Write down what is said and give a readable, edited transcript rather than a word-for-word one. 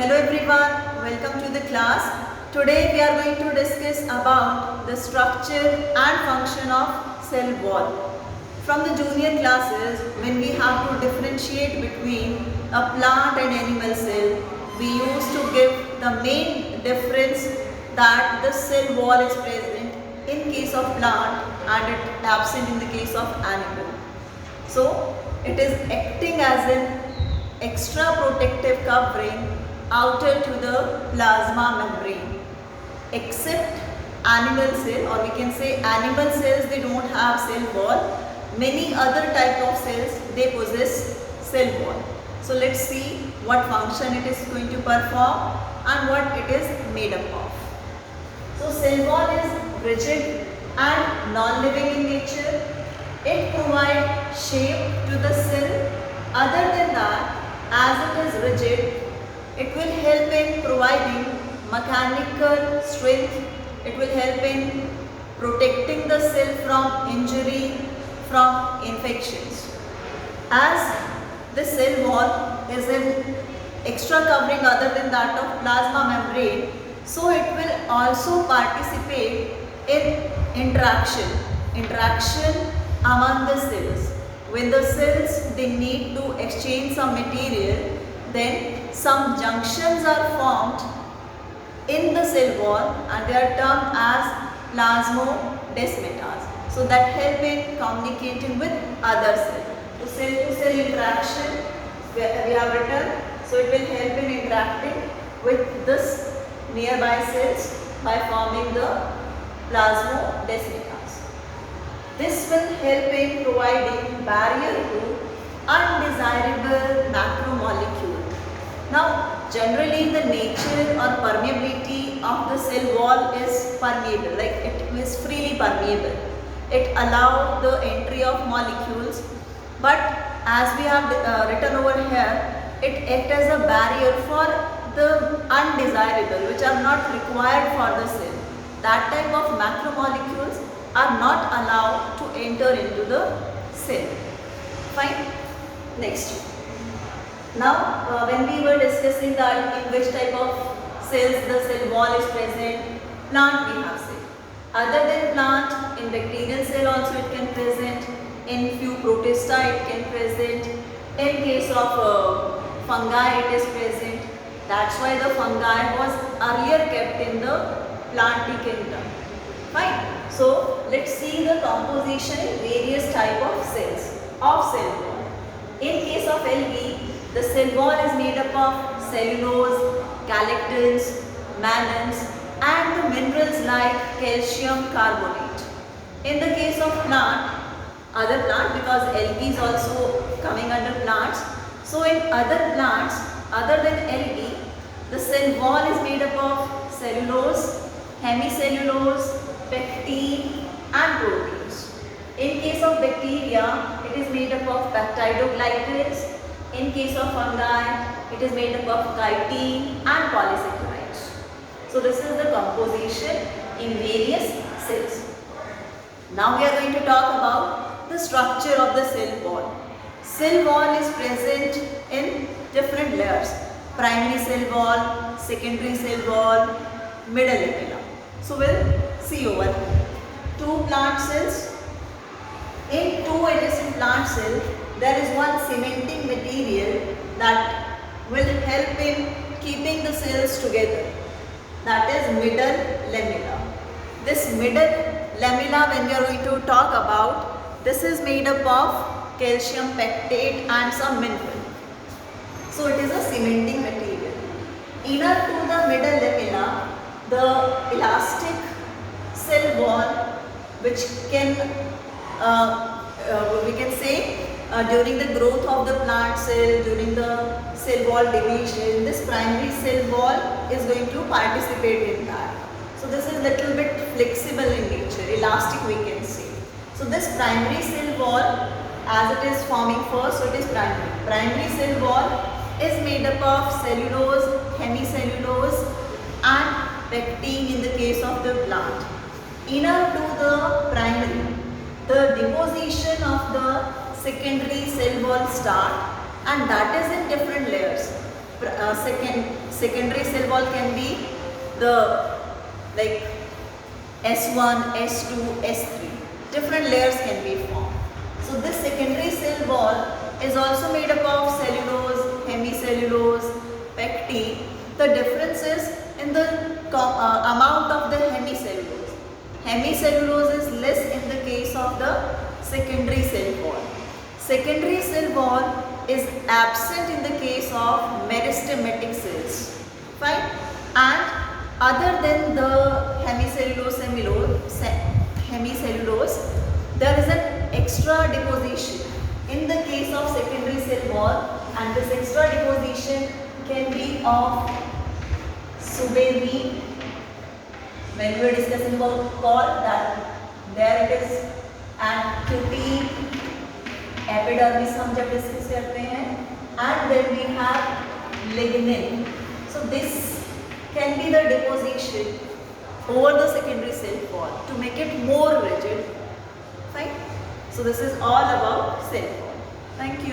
Hello everyone, welcome to the class. Today we are going to discuss about the structure and function of cell wall. From the junior classes, when we have to differentiate between a plant and animal cell, we used to give the main difference that the cell wall is present in case of plant and it absent in the case of animal. So it is acting as an extra protective covering outer to the plasma membrane. Except animal cell, or we can say animal cells, they don't have cell wall. Many other type of cells, they possess cell wall. So let's see what function it is going to perform and what it is made up of. So cell wall is rigid and non-living in nature. It provides shape to the cell. Other than that, as it is rigid, it will help in providing mechanical strength. It will help in protecting the cell from injury, from infections. As the cell wall is an extra covering other than that of plasma membrane, so it will also participate in interaction among the cells. When the cells they need to exchange some material, then some junctions are formed in the cell wall and they are termed as plasmodesmatars. So that help in communicating with other cells. So cell to cell interaction we have written. So it will help in interacting with this nearby cells by forming the plasmodesmatars. This will help in providing barrier to undesirable macromolecule. Now, generally the nature or permeability of the cell wall is permeable, like it is freely permeable. It allows the entry of molecules, but as we have written over here, it acts as a barrier for the undesirable, which are not required for the cell. That type of macromolecules are not allowed to enter into the cell. Fine. Next. Now, when we were discussing that in which type of cells the cell wall is present, plant we have said. Other than plant, in bacterial cell also it can present, in few protista it can present, in case of fungi it is present. That's why the fungi was earlier kept in the plant kingdom. Fine. So, let's see the composition in various type of cells of cell wall. In case of algae, the cell wall is made up of cellulose, galactans, mannans and the minerals like calcium carbonate. In the case of plant, other plant, because algae is also coming under plants. So in other plants other than algae, the cell wall is made up of cellulose, hemicellulose, pectin and proteins. In case of bacteria, it is made up of peptidoglycans. In case of fungi, it is made up of chitin and polysaccharides. So this is the composition in various cells. Now we are going to talk about the structure of the cell wall. Cell wall is present in different layers. Primary cell wall, secondary cell wall, middle lamella. So we'll see over here. Two plant cells. In two adjacent plant cells, there is one cementing material that will help in keeping the cells together. That is middle lamella. This middle lamella, when we are going to talk about, this is made up of calcium pectate and some mineral. So it is a cementing material. Inner to the middle lamella, the elastic cell wall, which can we can say during the growth of the plant cell, during the cell wall division, this primary cell wall is going to participate in that. So this is little bit flexible in nature, elastic we can say. So this primary cell wall, as it is forming first, so it is primary. Primary cell wall is made up of cellulose, hemicellulose and pectin in the case of the plant. Inner to the primary, the deposition of the secondary cell wall start, and that is in different layers. secondary cell wall can be the like S1, S2, S3. Different layers can be formed. So this secondary cell wall is also made up of cellulose, hemicellulose, pectin. The difference is in the amount of the hemicellulose. Hemicellulose is less in the case of the secondary cell wall. Secondary cell wall is absent in the case of meristematic cells. Fine? And other than the hemicellulose, there is an extra deposition in the case of secondary cell wall, and this extra deposition can be of suberin. When we were discussing about cord, that there it is, and cutin, epidermis हम जब discuss करते हैं, and then we have lignin. So this can be the deposition over the secondary cell wall to make it more rigid. Fine. So this is all about cell wall. Thank you.